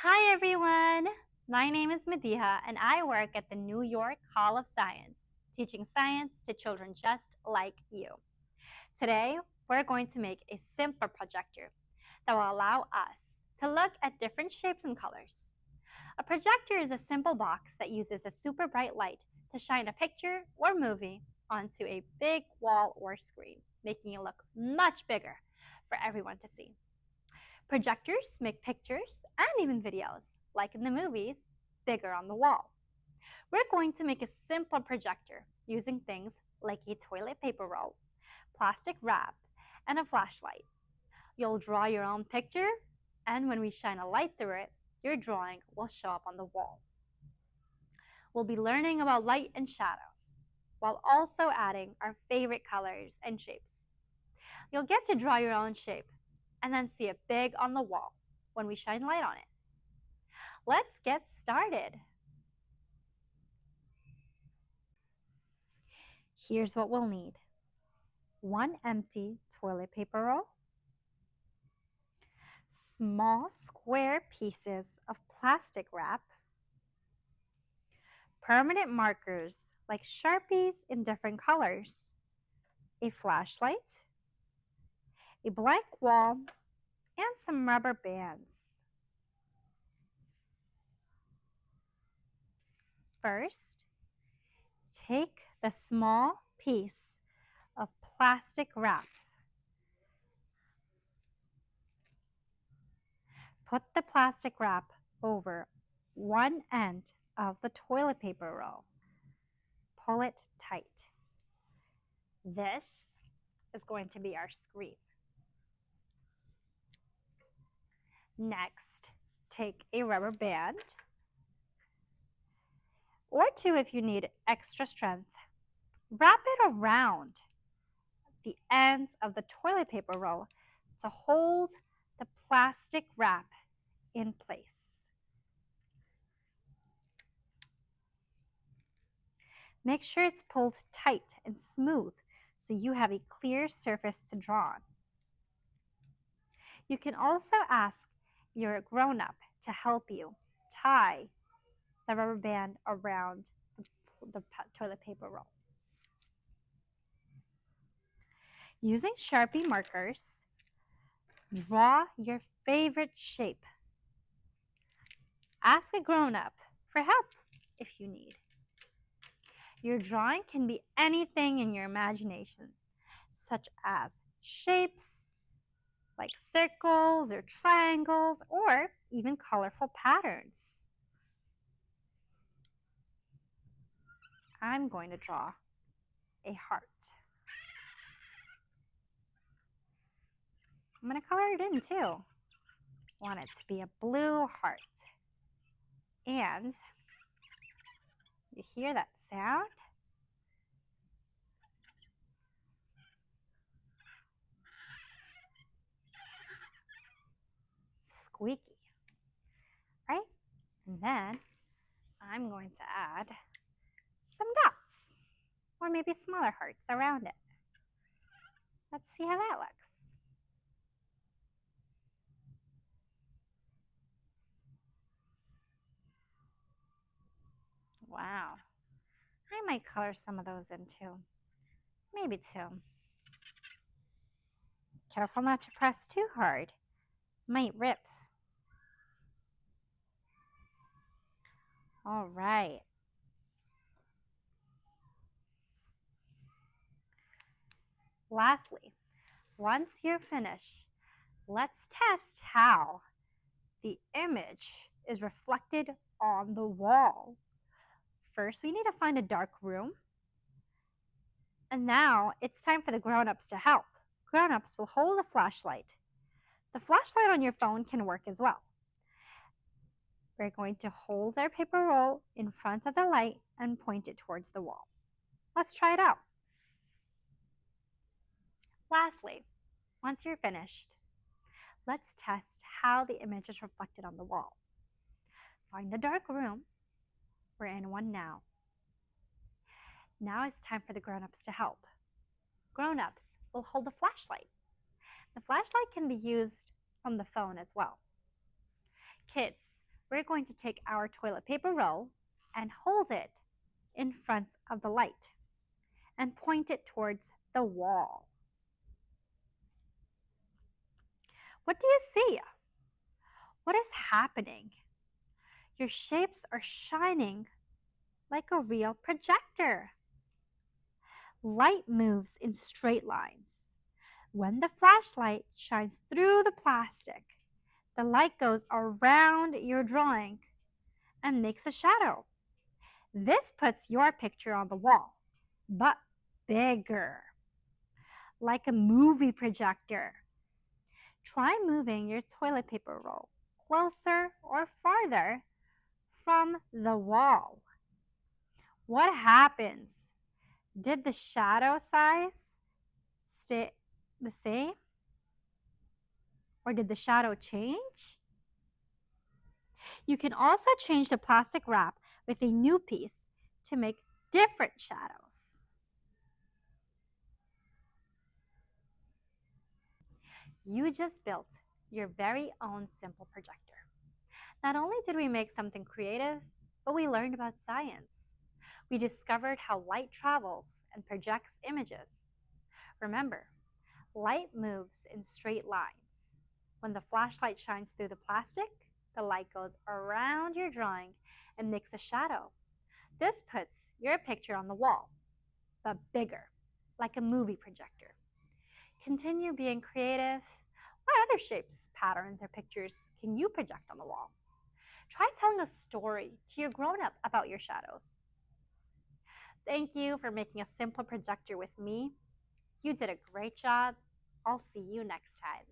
Hi everyone! My name is Mediha and I work at the New York Hall of Science, teaching science to children just like you. Today, we're going to make a simple projector that will allow us to look at different shapes and colors. A projector is a simple box that uses a super bright light to shine a picture or movie onto a big wall or screen, making it look much bigger for everyone to see. Projectors make pictures and even videos, like in the movies, bigger on the wall. We're going to make a simple projector using things like a toilet paper roll, plastic wrap, and a flashlight. You'll draw your own picture, and when we shine a light through it, your drawing will show up on the wall. We'll be learning about light and shadows, while also adding our favorite colors and shapes. You'll get to draw your own shape and then see it big on the wall when we shine light on it. Let's get started. Here's what we'll need. 1 empty toilet paper roll, small square pieces of plastic wrap, permanent markers like Sharpies in different colors, a flashlight, a blank wall, and some rubber bands. First, take the small piece of plastic wrap. Put the plastic wrap over one end of the toilet paper roll. Pull it tight. This is going to be our screen. Next, take a rubber band, or two if you need extra strength. Wrap it around the ends of the toilet paper roll to hold the plastic wrap in place. Make sure it's pulled tight and smooth so you have a clear surface to draw on. You can also ask your grown-up to help you tie the rubber band around the toilet paper roll. Using Sharpie markers, draw your favorite shape. Ask a grown-up for help if you need. Your drawing can be anything in your imagination, such as shapes like circles or triangles, or even colorful patterns. I'm going to draw a heart. I'm going to color it in too. I want it to be a blue heart. And you hear that sound? Squeaky, right? And then I'm going to add some dots, or maybe smaller hearts around it. Let's see how that looks. Wow. I might color some of those in too. Maybe two. Careful not to press too hard. Might rip. All right. Lastly, once you're finished, let's test how the image is reflected on the wall. First, we need to find a dark room. And now it's time for the grown-ups to help. Grown-ups will hold a flashlight. The flashlight on your phone can work as well. We're going to hold our paper roll in front of the light and point it towards the wall. Let's try it out. Lastly, once you're finished, let's test how the image is reflected on the wall. Find a dark room. We're in one now. Now it's time for the grown-ups to help. Grown-ups will hold a flashlight. The flashlight can be used from the phone as well. Kids we're going to take our toilet paper roll and hold it in front of the light and point it towards the wall. What do you see? What is happening? Your shapes are shining like a real projector. Light moves in straight lines. When the flashlight shines through the plastic, the light goes around your drawing and makes a shadow. This puts your picture on the wall, but bigger, like a movie projector. Try moving your toilet paper roll closer or farther from the wall. What happens? Did the shadow size stay the same? Or did the shadow change? You can also change the plastic wrap with a new piece to make different shadows. You just built your very own simple projector. Not only did we make something creative, but we learned about science. We discovered how light travels and projects images. Remember, light moves in straight lines. When the flashlight shines through the plastic, the light goes around your drawing and makes a shadow. This puts your picture on the wall, but bigger, like a movie projector. Continue being creative. What other shapes, patterns, or pictures can you project on the wall? Try telling a story to your grown-up about your shadows. Thank you for making a simple projector with me. You did a great job. I'll see you next time.